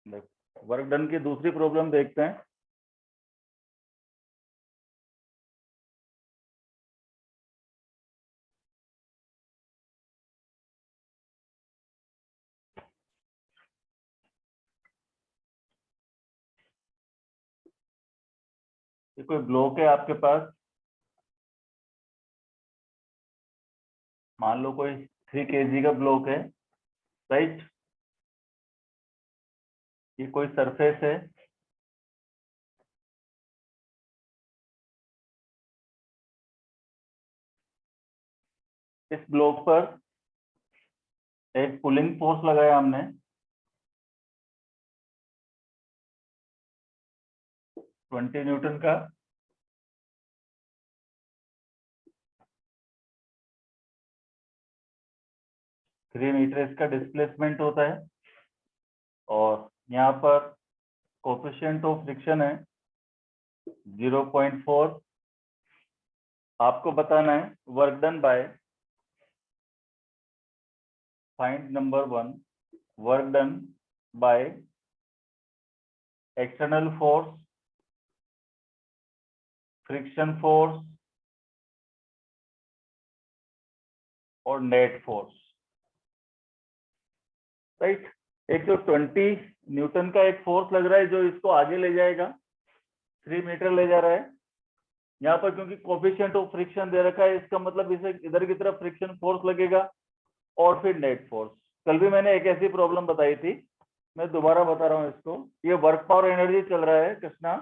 Work done की दूसरी problem देखते हैं। ये कोई ब्लॉक है आपके पास, मान लो कोई 3 kg का ब्लॉक है, राइट। ये कोई सरफेस है, इस ब्लॉक पर एक पुलिंग फोर्स लगाया हमने 20 न्यूटन का। थ्री मीटर इसका डिस्प्लेसमेंट होता है, और यहाँ पर कोफिशिएंट ऑफ फ्रिक्शन है 0.4। आपको बताना है work done bye, find number 1, work done by external force, friction force और नेट फोर्स, राइट। एक जो 20 न्यूटन का एक फोर्स लग रहा है जो इसको आगे ले जाएगा, 3 मीटर ले जा रहा है। यहाँ पर क्योंकि कोफिशिएंट ऑफ फ्रिक्शन दे रखा है, इसका मतलब इसे इधर की तरफ फ्रिक्शन फोर्स लगेगा और फिर नेट फोर्स। कल भी मैंने एक ऐसी प्रॉब्लम बताई थी, मैं दोबारा बता रहा हूँ इसको। ये वर्क पावर एनर्जी चल रहा है कृष्णा,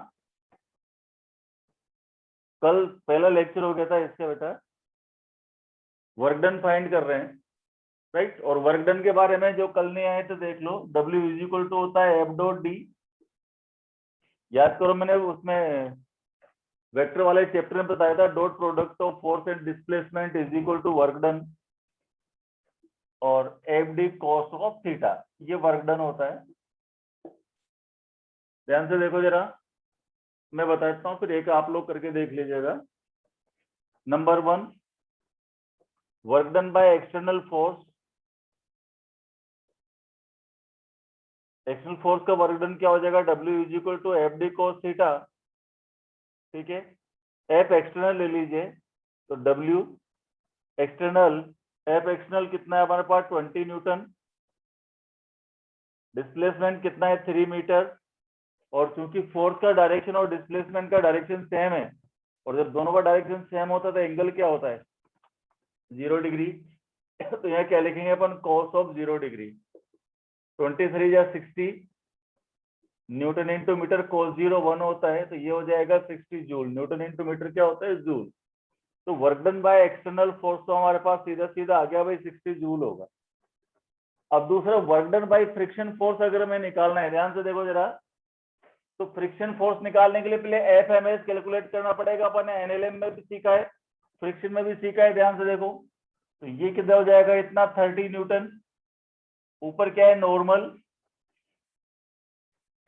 कल पहला लेक्चर हो गया था इसका बेटा। वर्क डन फाइंड कर रहे हैं, राइट। और वर्क डन के बारे में जो कल नहीं आए तो देख लो, W इज इक्वल टू होता है F डॉट डी। याद करो, मैंने उसमें वेक्टर वाले चैप्टर में बताया था, dot product of force and displacement is equal to work done, और F D cos of theta, ये वर्क डन होता है। ध्यान से देखो जरा, मैं बताता हूँ, फिर एक आप लोग करके देख लीजिएगा। Number 1, work done by external force. External force का वर्क डन क्या हो जाएगा, W is equal to F D cos theta, ठीक है। एफ एक्सटर्नल ले लीजिए, तो W एक्सटर्नल, एफ एक्सटर्नल कितना है हमारे पास 20 न्यूटन, डिस्प्लेसमेंट कितना है 3 मीटर, और चूंकि फोर्स का डायरेक्शन और डिस्प्लेसमेंट का डायरेक्शन सेम है, और जब दोनों का डायरेक्शन सेम होता है तो एंगल क्या होता है, 0 डिग्री। तो यहाँ क्या लिखेंगे अपन, कॉस ऑफ 0 डिग्री। 23 या 60 न्यूटन इंटू मीटर, कॉस 0 1 होता है, तो ये हो जाएगा 60 जूल। न्यूटन इंटू मीटर क्या होता है, जूल। तो work done by external force तो हमारे पास सीधा सीधा आ गया भाई, 60 जूल होगा। अब दूसरा work done by friction force अगर हमें निकालना है, ध्यान से देखो जरा, तो फ्रिक्शन फोर्स निकालने के लिए पहले एफ एम एस कैलकुलेट करना पड़ेगा। अपन ने एनएलएम में भी सीखा है, फ्रिक्शन में भी सीखा है, ध्यान से देखो। तो ये कितना हो जाएगा, इतना 30 न्यूटन। ऊपर क्या है, नॉर्मल,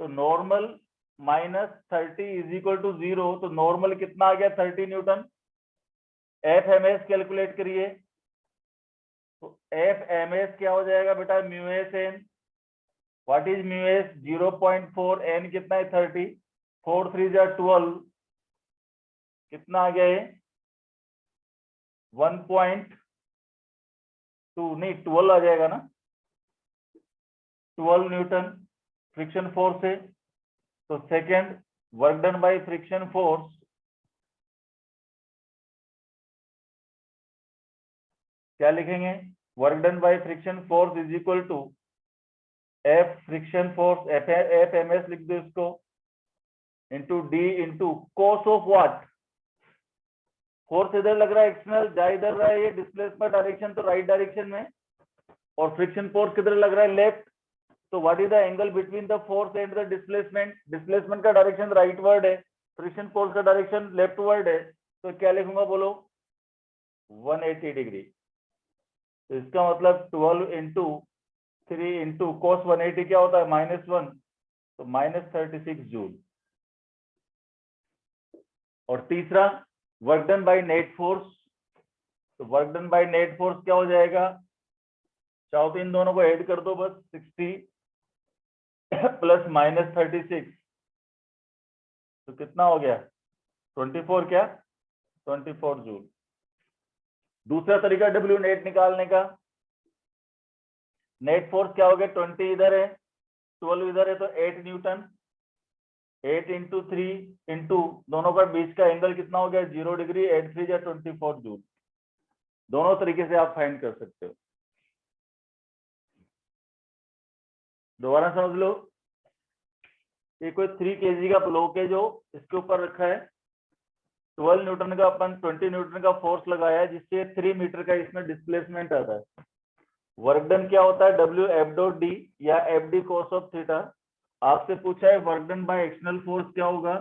तो normal minus 30 is equal to 0। तो नॉर्मल कितना आ गया, 30 newton. F M S calculate करिए, तो एफ एम एस क्या हो जाएगा बेटा, mu S N. What is mu S, 0.4, N कितना है 30, 4 3 जा 12, कितना आ गया ये 1.2, नहीं 12 आ जाएगा ना, 12 न्यूटन फ्रिक्शन फोर्स है। तो second, work done by friction force, क्या लिखेंगे, work done by friction force is equal to F friction force, F M S लिख दो इसको, into D into cos of what, force इधर लग रहा है एक्सटर्नल, जा इधर रहा है ये डिस्प्लेसमेंट डायरेक्शन, तो राइट डायरेक्शन में, और फ्रिक्शन फोर्स किधर लग रहा है, लेफ्ट। तो what is the angle between the force and the displacement, displacement का डायरेक्शन राइट वर्ड है, फ्रिक्शन फोर्स का डायरेक्शन लेफ्ट वर्ड है, तो क्या लिखूंगा बोलो, 180 डिग्री। तो इसका मतलब 12 इंटू 3 इंटू कोस 180 क्या होता है, -1, तो -36 जूल। और तीसरा, work done by net force, तो work done by net force क्या हो जाएगा, चाहो तो इन दोनों को ऐड कर दो बस, 60 प्लस -36, तो कितना हो गया 24 क्या 24 जूल। दूसरा तरीका डब्ल्यू नेट निकालने का, नेट फोर्स क्या हो गया 20 इधर है 12 इधर है, तो 8 न्यूटन, 8 इंटू 3 इंटू दोनों का बीच का एंगल कितना हो गया 0 डिग्री, 8 3 या 24 जूल। दोनों तरीके से आप फाइंड कर सकते हो। दोबारा समझ लो, ये कोई 3 kg का ब्लॉक है जो इसके ऊपर रखा है, 12 न्यूटन का अपन 20 न्यूटन का फोर्स लगाया है, जिससे 3 मीटर का इसमें डिस्प्लेसमेंट आता है। वर्क डन क्या होता है डब्ल्यू एफ डॉट डी या F d cos of theta. आपसे पूछा है work done by external force क्या होगा,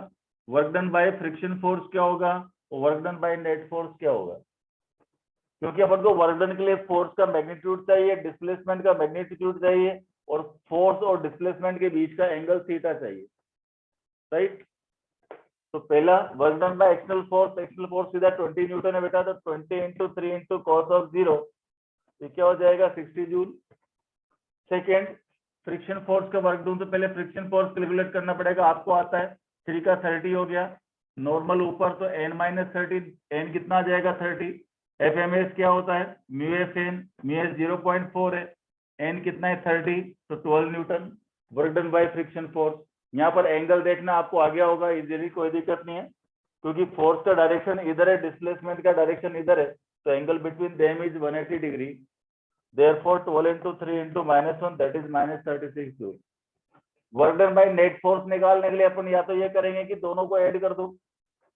work done by friction force क्या होगा, work done by net force क्या होगा। क्योंकि अपन को वर्क डन के लिए फोर्स का मैग्नीट्यूड चाहिए, डिस्प्लेसमेंट का मैग्नीट्यूड चाहिए, और फोर्स और डिस्प्लेसमेंट के बीच का एंगल थीटा चाहिए, राइट। तो पहला work done by external force सीधा 20 न्यूटन है बेटा, तो 20 इंटू 3 इंटू कॉस ऑफ 0, ये क्या हो जाएगा 60 जूल। सेकेंड, फ्रिक्शन फोर्स का वर्क दूं तो पहले फ्रिक्शन फोर्स कैलकुलेट करना पड़ेगा, आपको आता है 3 का 30 हो गया, नॉर्मल ऊपर तो n-30, n कितना आ जाएगा 30, एफ एम एस क्या होता है mu F N, mu S 0.4 है, n कितना है 30, तो 12 newton work done by friction force. यहाँ पर एंगल देखना आपको आ गया होगा इजीली, कोई दिक्कत नहीं है, क्योंकि फोर्स का डायरेक्शन इधर है, डिस्प्लेसमेंट का डायरेक्शन इधर है, तो angle between them is 180 degree. Therefore 12 into 3 into -1, that is -36 joule. Work done by net force निकालने के लिए अपन या तो ये करेंगे कि दोनों को ऐड कर दो,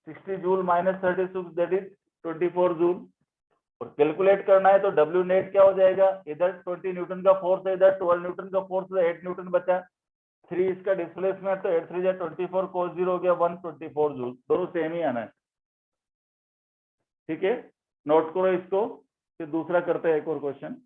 60 जूल -36, that is 24 जूल। और कैलकुलेट करना है तो डब्ल्यू नेट क्या हो जाएगा, इधर 20 न्यूटन का फोर्स है, इधर 12 न्यूटन का फोर्स है, 8 न्यूटन बचा, 3 इसका डिस्प्लेसमेंट, तो 8 3 या 24 cos 0 हो गया 124 जूल, दोनों सेम ही आना है, ठीक है। नोट करो इसको, फिर दूसरा करते हैं एक और क्वेश्चन।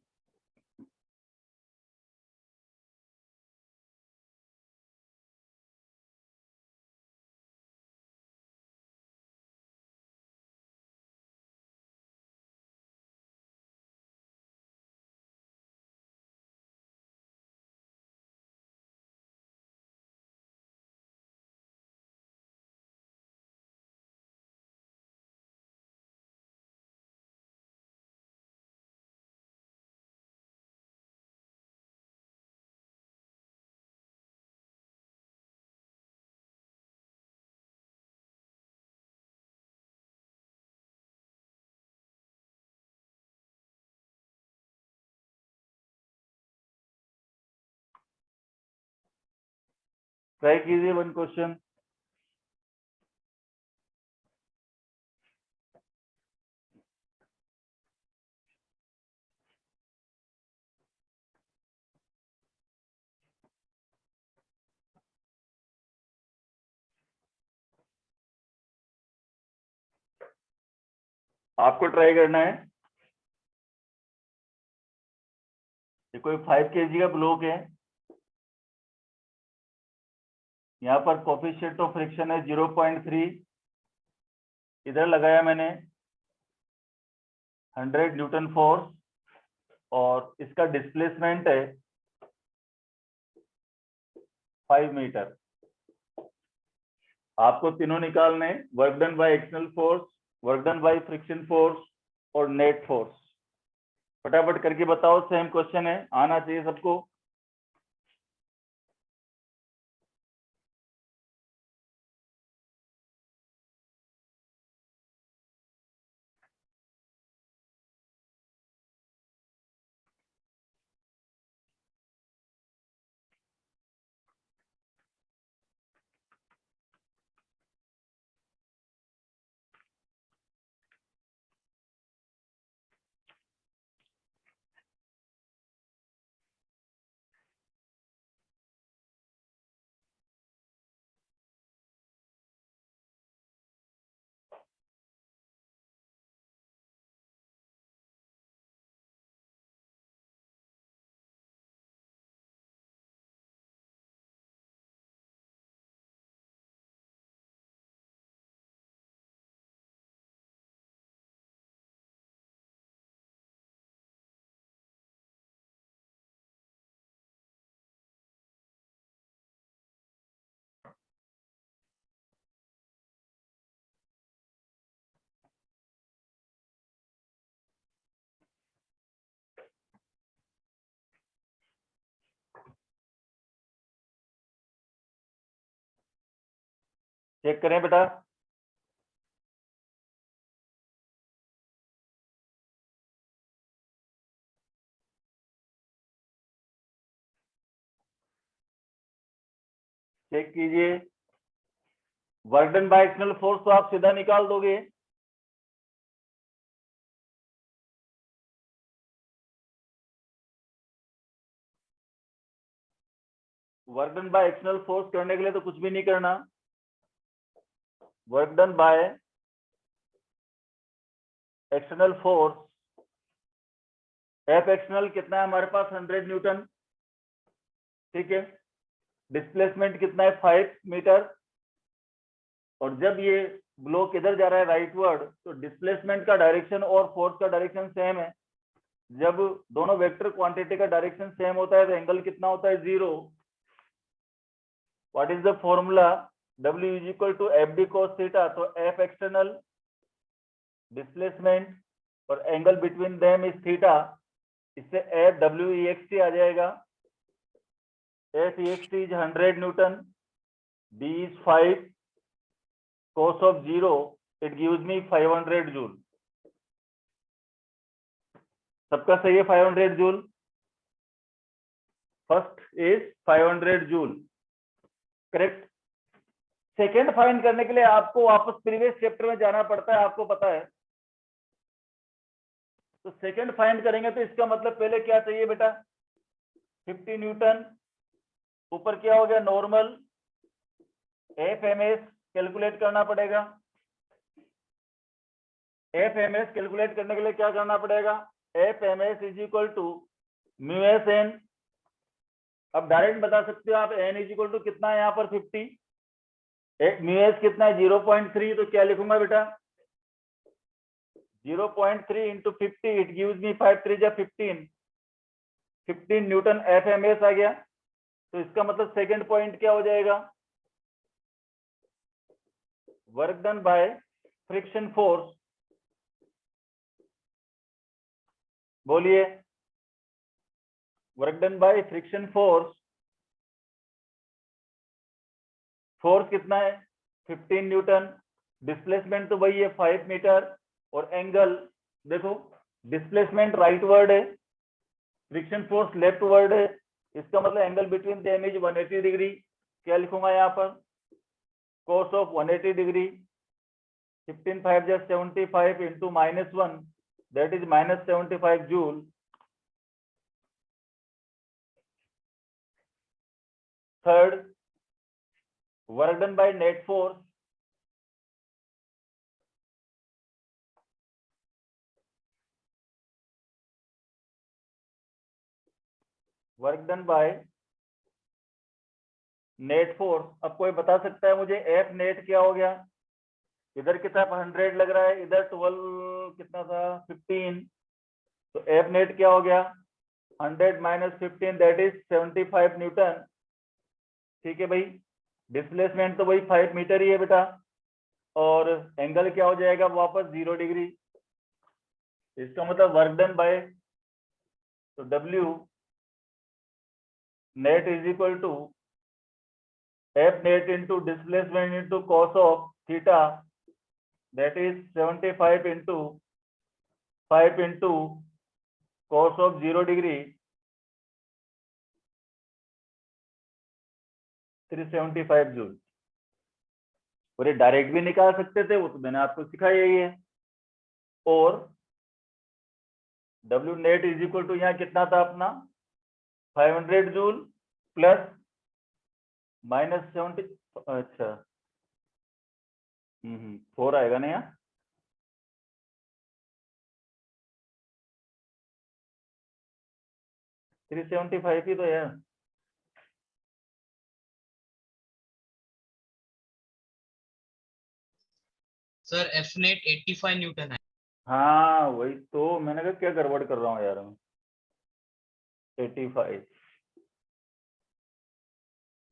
ट्राई कीजिए वन क्वेश्चन। आपको ट्राई करना है, ये कोई 5 kg का ब्लॉक है, यहाँ पर कोफिशिएंट ऑफ फ्रिक्शन है 0.3, इधर लगाया मैंने 100 न्यूटन फोर्स, और इसका डिस्प्लेसमेंट है 5 मीटर। आपको तीनों निकालने, work done by external force, work done by friction force और नेट फोर्स। फटाफट करके बताओ, सेम क्वेश्चन है, आना चाहिए सबको। चेक करें बेटा। चेक कीजिए। Work done by external force तो आप सीधा निकाल दोगे। Work done by external force करने के लिए तो कुछ भी नहीं करना। Work done by external force, F external कितना है हमारे पास 100 न्यूटन, ठीक है। डिस्प्लेसमेंट कितना है 5 मीटर, और जब ये ब्लॉक इधर जा रहा है राइटवर्ड तो डिस्प्लेसमेंट का डायरेक्शन और फोर्स का डायरेक्शन सेम है। जब दोनों वेक्टर क्वांटिटी का डायरेक्शन सेम होता है तो एंगल कितना होता है 0। What is the formula, W is equal to F D cos theta. तो एफ एक्सटर्नल डिस्प्लेसमेंट और angle between them is theta, इससे F W E X T आ जाएगा। F E X T is 100 newton, D is 5, cos of 0 it gives me 500 joule. सबका सही है 500 joule. First is 500 joule, correct. Second find करने के लिए आपको वापस प्रीवियस चैप्टर में जाना पड़ता है, आपको पता है। तो सेकेंड फाइंड करेंगे तो इसका मतलब पहले क्या चाहिए बेटा, 50 न्यूटन। ऊपर क्या हो गया normal, F M S calculate करना पड़ेगा। एफ एम एस कैलकुलेट करने के लिए क्या करना पड़ेगा, F M S is equal to mu S N. अब डायरेक्ट बता सकते हो आप, एन इज इक्वल टू कितना है यहाँ पर 50, म्यू एस कितना है 0.3, तो क्या लिखूंगा बेटा 0.3 इंटू 50, इट गिव्स मी 5 3 जा 15, 15 न्यूटन एफ एम एस आ गया। तो इसका मतलब सेकंड पॉइंट क्या हो जाएगा, work done by friction force. बोलिए, work done by friction force, force कितना है 15 न्यूटन, डिस्प्लेसमेंट तो वही है 5 मीटर, और एंगल देखो डिस्प्लेसमेंट राइट वर्ड है, फ्रिक्शन फोर्स लेफ्ट वर्ड है, इसका मतलब angle between them is 180 degree. क्या लिखूंगा यहाँ पर, cos ऑफ 180 डिग्री, 15 5 जा 75 into -1, that is -75 joule. Third, work done by net force, work done by net force. अब कोई बता सकता है मुझे एफ नेट क्या हो गया, इधर कितना 100 लग रहा है, इधर 12 कितना था 15, तो एफ नेट क्या हो गया 100 माइनस 15 दैट इज 75 न्यूटन, ठीक है भाई। डिस्प्लेसमेंट तो वही 5 मीटर ही है बेटा, और एंगल क्या हो जाएगा वापस 0 डिग्री। इसका मतलब वर्क डन बाय, तो W net is equal to F net into displacement into cos of theta, that is 75 into 5 into cos of 0 degree, 375 joule. और ये डायरेक्ट भी निकाल सकते थे, वो तो मैंने आपको सिखाया ही है। और W net is equal to यहाँ कितना था अपना 500 जूल प्लस -70, अच्छा 4 आएगा ना यहाँ, थ्री 75 ही तो है। सर एफ नेट 85 न्यूटन है। हाँ वही तो मैंने कहा क्या गड़बड़ कर रहा हूँ यार मैं, 85,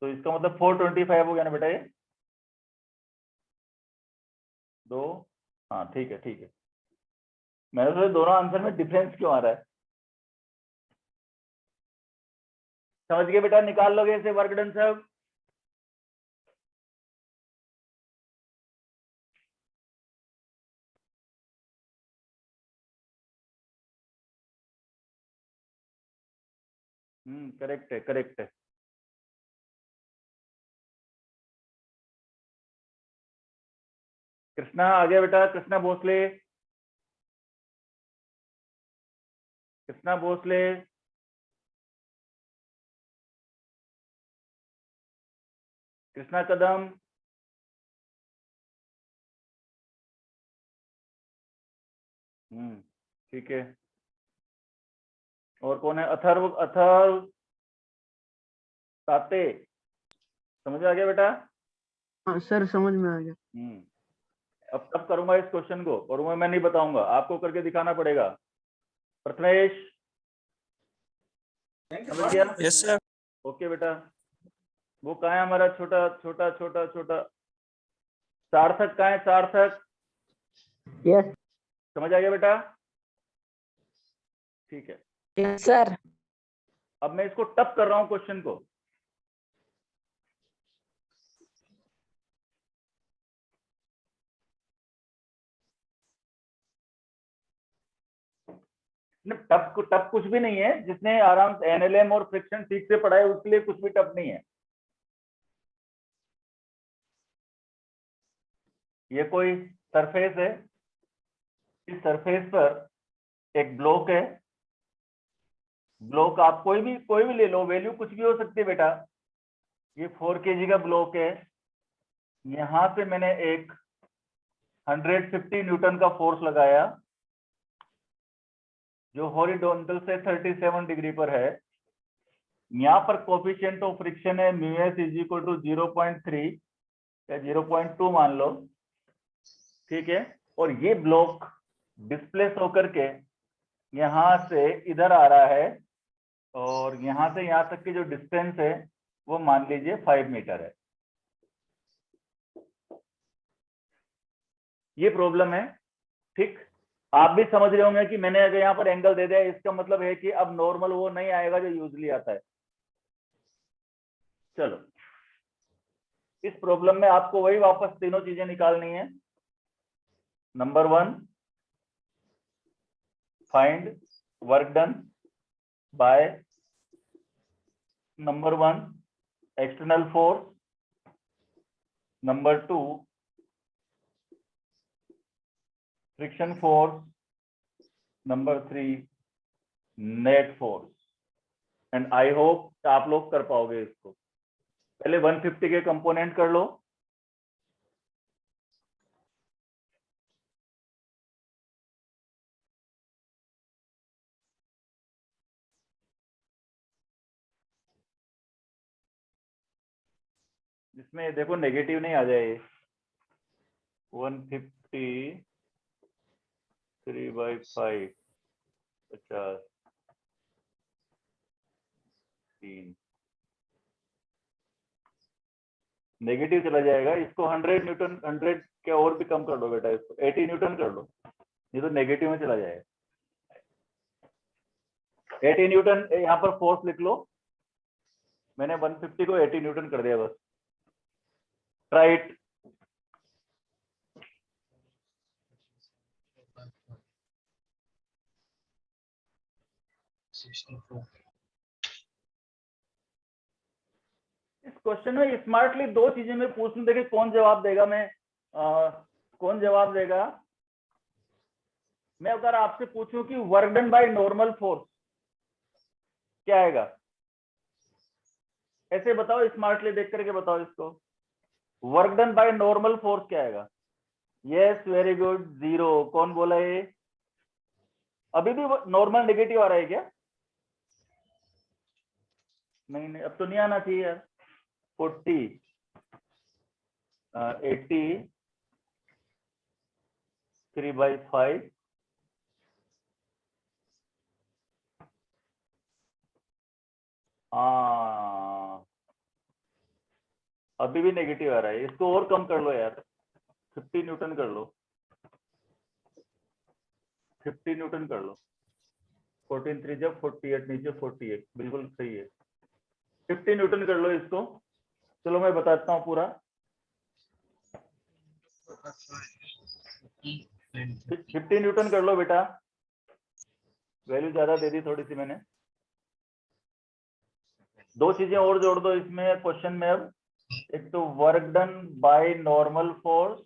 तो इसका मतलब 425 हो गया ना बेटा ये, दो, हाँ ठीक है ठीक है। मैंने सोचा दोनों आंसर में डिफरेंस क्यों आ रहा है। समझ गए बेटा, निकाल लोगे इसे वर्क डन सब। करेक्ट है, करेक्ट है। कृष्णा आ गया बेटा, कृष्णा भोसले, कृष्णा भोसले। कृष्णा कदम। ठीक है। और कौन है? अथर्व, अथर्व ताते, समझ आ गया बेटा? हाँ सर, समझ में आ गया। अब तब करूंगा इस क्वेश्चन को, और मैं नहीं बताऊंगा, आपको करके दिखाना पड़ेगा। प्रथमेश समझ गया? Yes sir. ओके बेटा। वो कहाँ है हमारा छोटा छोटा छोटा छोटा सार्थक? कहाँ है सार्थक? यस समझ आ गया बेटा? ठीक है। Yes sir. अब मैं इसको टप कर रहा हूं क्वेश्चन को। टप टप कुछ भी नहीं है, जिसने आराम से एनएलएम और फ्रिक्शन ठीक से पढ़ा है उसके लिए कुछ भी टप नहीं है। ये कोई सरफेस है, इस सरफेस पर एक ब्लॉक है। ब्लॉक आप कोई भी ले लो, वैल्यू कुछ भी हो सकती है बेटा। ये 4 kg का ब्लॉक है। यहां से मैंने एक 150 न्यूटन का फोर्स लगाया जो हॉरिजॉन्टल से 37 डिग्री पर है। यहाँ पर कोफिशिएंट ऑफ फ्रिक्शन है μs इज इक्वल टू 0.3 या 0.2 मान लो, ठीक है। और ये ब्लॉक डिस्प्लेस होकर के यहाँ से इधर आ रहा है, और यहाँ से यहाँ तक की जो डिस्टेंस है वो मान लीजिए 5 मीटर है। ये प्रॉब्लम है, ठीक। आप भी समझ रहे होंगे कि मैंने अगर यहाँ पर एंगल दे दिया, इसका मतलब है कि अब नॉर्मल वो नहीं आएगा जो यूजली आता है। चलो, इस प्रॉब्लम में आपको वही वापस तीनों चीजें निकालनी है। Number 1, find work done by number 1 external force, number 2 friction force, number 3 net force. And I hope आप लोग कर पाओगे इसको। पहले 150 के कंपोनेंट कर लो। इसमें देखो नेगेटिव नहीं आ जाए। 150 3/5 50 3 नेगेटिव चला जाएगा। इसको 100 न्यूटन, 100 के और भी कम कर लो बेटा, इसको 80 न्यूटन कर लो, ये तो नेगेटिव में चला जाएगा। 80 न्यूटन यहाँ पर फोर्स लिख लो। मैंने 150 को 80 न्यूटन कर दिया बस। Try it. इस क्वेश्चन में स्मार्टली दो चीजें मैं पूछ लूं, देखिए कौन जवाब देगा। कौन जवाब देगा? मैं अगर आपसे पूछूं कि work done by normal force क्या आएगा, ऐसे बताओ, स्मार्टली देख करके बताओ इसको। Work done by normal force क्या आएगा? Yes, very good, 0। कौन बोला ये? अभी भी नॉर्मल नेगेटिव आ रहा है क्या? नहीं नहीं, अब तो नहीं आना चाहिए यार। 40 80 3/5 अभी भी नेगेटिव आ रहा है। इसको और कम कर लो यार, 50 न्यूटन कर लो, 50 न्यूटन कर लो। 14 3 जब 48 नीचे 48, बिल्कुल सही है। 50 न्यूटन कर लो इसको। चलो मैं बताता हूँ पूरा। 50 न्यूटन कर लो बेटा, वैल्यू ज्यादा दे दी थोड़ी सी मैंने। दो चीजें और जोड़ दो इसमें क्वेश्चन में अब। एक तो work done by normal force,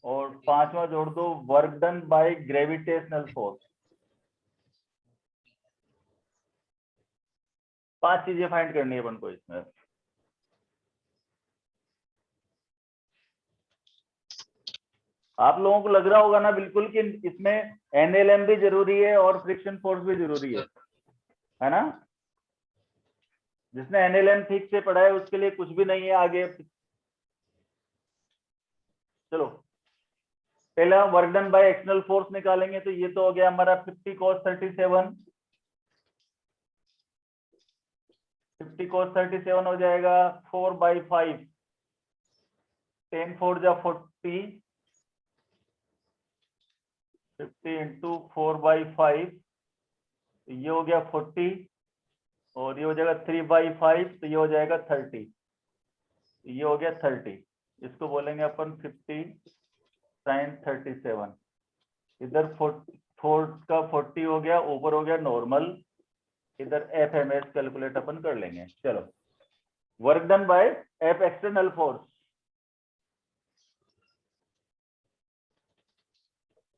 और पांचवा जोड़ दो work done by gravitational force. 5 चीजें फाइंड करनी है अपन को इसमें। आप लोगों को लग रहा होगा ना बिल्कुल कि इसमें एनएलएम भी जरूरी है और फ्रिक्शन फोर्स भी जरूरी है ना? जिसने एनएलएम ठीक से पढ़ा है उसके लिए कुछ भी नहीं है आगे। चलो पहले हम work done by external force निकालेंगे, तो ये तो हो गया हमारा 50 cos 37। 50 cos 37 हो जाएगा 4/5, 10 4 जा 40, 50 इंटू 4/5, ये हो गया 40, और ये हो जाएगा 3/5, तो ये हो जाएगा 30, ये हो गया 30। इसको बोलेंगे अपन 50 sin 37। इधर 4 का 40 हो गया, ऊपर हो गया नॉर्मल, इधर एफ एम एस कैलकुलेट अपन कर लेंगे। चलो work done bye F external force,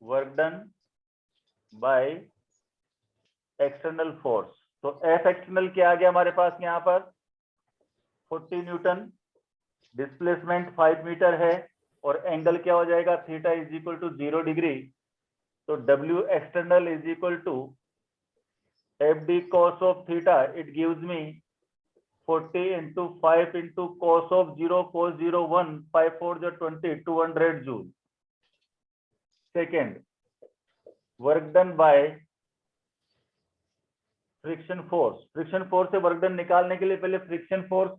work done by external force. तो एफ एक्सटर्नल क्या आ गया हमारे पास यहाँ पर 40 न्यूटन, डिस्प्लेसमेंट 5 मीटर है, और एंगल क्या हो जाएगा theta is equal to 0 degree. तो W external is equal to F D cos of theta, it gives me 40 into 5 into cos of 0 cos 0 1, 5 4 जो 20, 200 joule. Second work done by friction force. Friction force से work done निकालने के लिए पहले friction force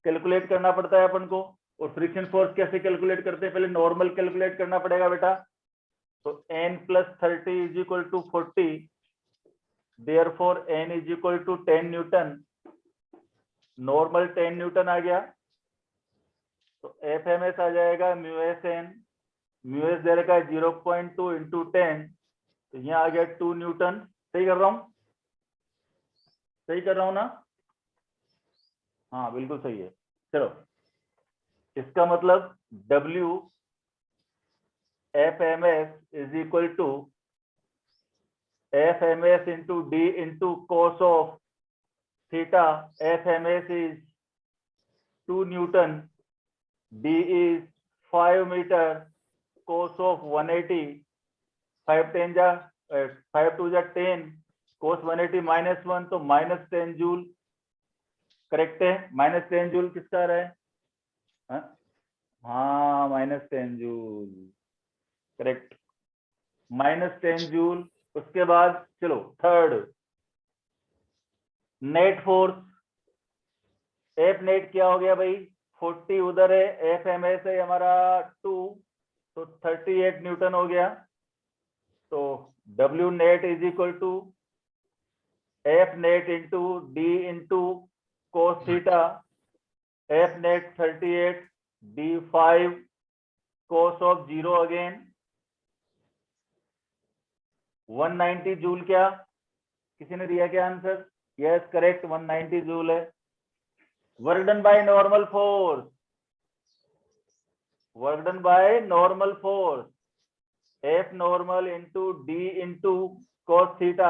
calculate करना पड़ता है अपन को। और फ्रिक्शन फोर्स कैसे कैलकुलेट करते हैं, पहले नॉर्मल कैलकुलेट करना पड़ेगा बेटा। तो n + 30 is equal to 40, therefore n is equal to 10 newton. Normal 10 newton आ गया, तो एफ एम एस आ जाएगा mu S N, mu S दे रखा है 0.2 इंटू 10, तो यहाँ आ गया 2 न्यूटन। सही कर रहा हूँ, सही कर रहा हूँ ना? हाँ बिल्कुल सही है। चलो इसका मतलब W F M S is equal to F M S into D into cos of theta. F M S is 2 newton, D is 5 metre, cos of 180, 5 10 जा 5 2 जा 10, cos 180 -1, तो -10 जूल। करेक्ट है, -10 जूल किसका आ रहा है? हाँ -10 जूल, करेक्ट, -10 जूल। उसके बाद चलो third net force. F net क्या हो गया भाई, 40 उधर है, एफ एम एस है हमारा 2, तो 38 न्यूटन हो गया। तो W net is equal to F net into D into cos theta. F net 38, D 5, cos of 0 again 190 joule. क्या किसी ने दिया क्या आंसर? यस करेक्ट, 190 जूल है। Work done by normal force, work done by normal force, F normal into D into cos theta.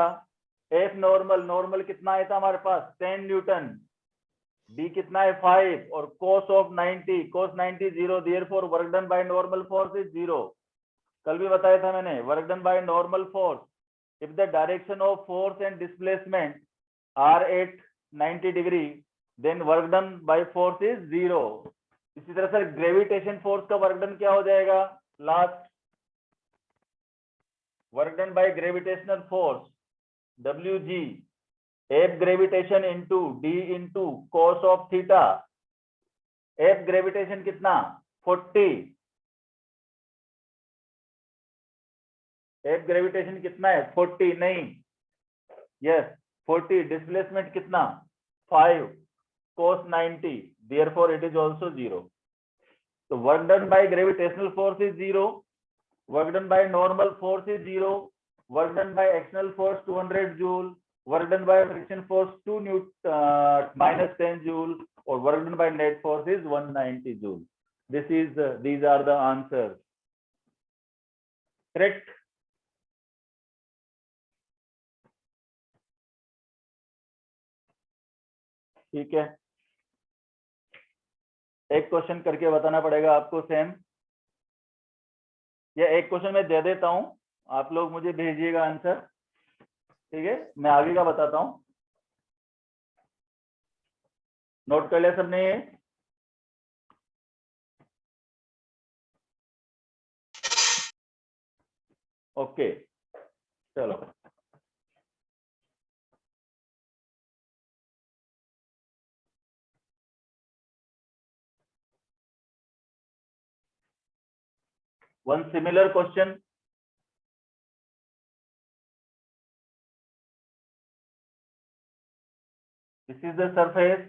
F normal, normal कितना आया था हमारे पास 10 न्यूटन, डी कितना है 5, और cos of 90, cos 90 0, therefore work done by normal force is 0। कल भी बताया था मैंने, work done by normal force if the direction of force and displacement are at 90 degree, then work done by force is 0। इसी तरह से gravitation force का work done क्या हो जाएगा last, work done by gravitational force WG, F gravitation into D into cos of theta. F gravitation कितना 40, F gravitation कितना है 40, नहीं यस 40, डिस्प्लेसमेंट कितना 5, cos 90, therefore it is also 0। तो work done by gravitational force is 0, work done by normal force is 0, work done by external force 200 joule, work done by friction force 2 Newton minus 10 joule or work done by net force is 190 joule. These are the answers. Correct? ठीक है, एक question करके बताना पड़ेगा आपको same, या एक question मैं दे देता हूं, आप लोग मुझे भेजिएगा आंसर, ठीक है? मैं आगे का बताता हूं, नोट कर लिया सबने ये? ओके, चलो one similar question. This is the surface.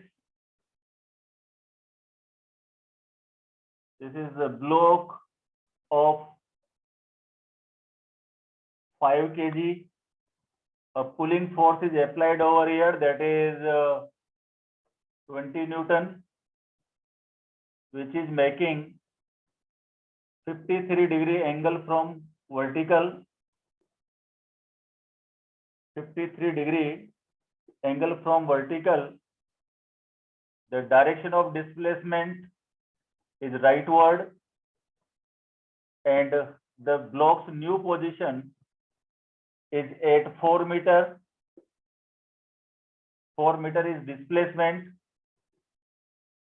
This is the block of 5 kg. A pulling force is applied over here, that is 20 Newton, which is making 53-degree angle from vertical, 53-degree angle from vertical. The direction of displacement is rightward, and the block's new position is at 4 meter. 4 meter is displacement.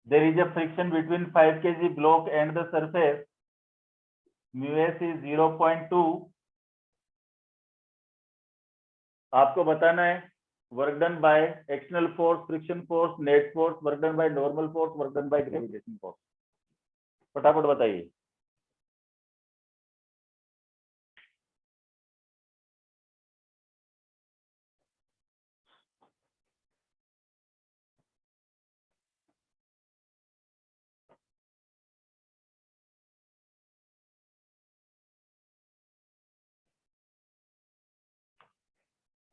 There is a friction between 5 kg block and the surface. Mu s is 0.2. आपको बताना है work done by external force, friction force, net force, work done by normal force, work done by gravitation force. फटाफट बताइए।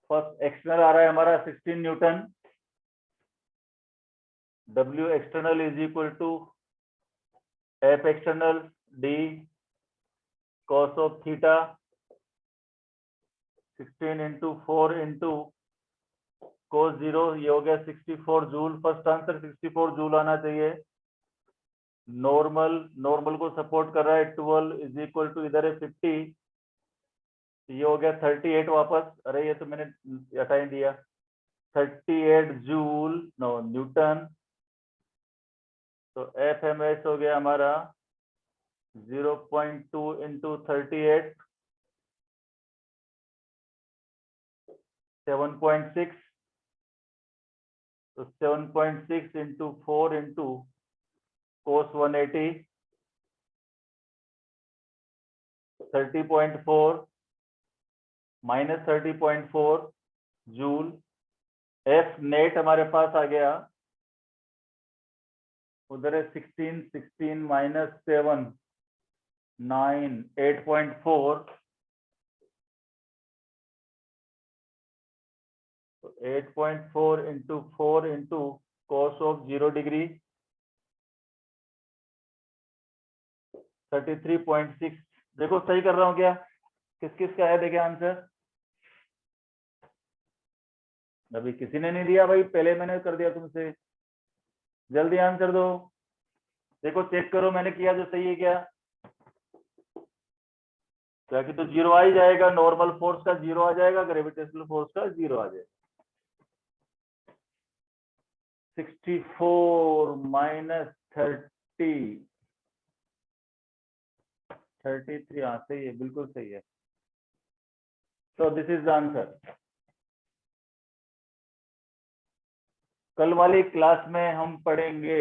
First external आ रहा है हमारा 16 newton. W external is equal to F external D cos of theta 16 into 4 into cos 0, ये हो गया 64 joule. First answer 64 joule आना चाहिए। नॉर्मल को सपोर्ट कर रहा है 12 इज इक्वल टू, इधर है 50, ये हो गया 38 वापस। अरे ये तो मैंने हटा ही दिया। 38 जूल नो न्यूटन, तो FMS हो गया हमारा 0.2 इंटू 38 7.6, तो 7.6 into 4 into cos 180 30.4 minus 30.4 joule. F net हमारे पास आ गया, उधर है 16 माइनस 7 9 8.4, तो 8.4 into 4 into cos of 0 degree 33.6। देखो सही कर रहा हूँ क्या? किस किस का है देखे आंसर? अभी किसी ने नहीं दिया भाई, पहले मैंने कर दिया तुमसे। जल्दी आंसर दो। देखो चेक करो मैंने किया जो सही है क्या? ताकि तो जीरो आ ही जाएगा, नॉर्मल फोर्स का जीरो आ जाएगा, ग्रेविटेशनल फोर्स का जीरो आ जाएगा। 64 माइनस 30 33, हाँ सही है, बिल्कुल सही है। तो दिस इज द आंसर। कल वाली क्लास में हम पढ़ेंगे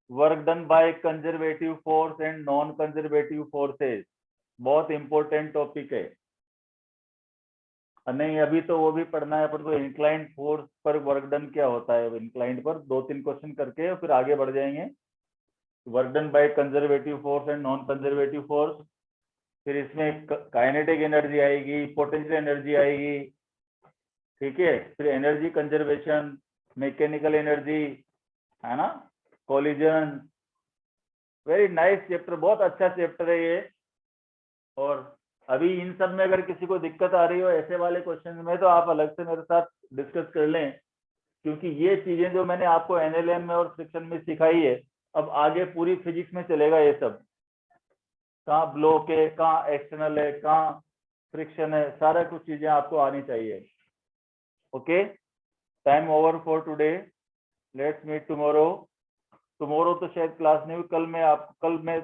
work done by conservative force and non conservative forces. बहुत इंपॉर्टेंट टॉपिक है। नहीं अभी तो वो भी पढ़ना है अपन को, इंक्लाइंड फोर्स पर वर्क डन क्या होता है। इंक्लाइंड पर 2-3 क्वेश्चन करके फिर आगे बढ़ जाएंगे। Work done by conservative force and non conservative force, फिर इसमें काइनेटिक एनर्जी आएगी, पोटेंशियल एनर्जी आएगी, ठीक है, फिर एनर्जी कंजर्वेशन, मैकेनिकल एनर्जी, है ना, कोलिजन, वेरी नाइस चैप्टर, बहुत अच्छा चैप्टर है ये। और अभी इन सब में अगर किसी को दिक्कत आ रही हो ऐसे वाले क्वेश्चन में, तो आप अलग से मेरे साथ डिस्कस कर लें, क्योंकि ये चीजें जो मैंने आपको एनएलएम में और फ्रिक्शन में सिखाई है, अब आगे पूरी फिजिक्स में चलेगा ये सब। कहाँ ब्लॉक है, कहाँ एक्सटर्नल है, कहाँ फ्रिक्शन है, सारा कुछ चीजें आपको आनी चाहिए। Okay, time over for today, let's meet tomorrow. Tomorrow तो शायद क्लास नहीं हुई, कल मैं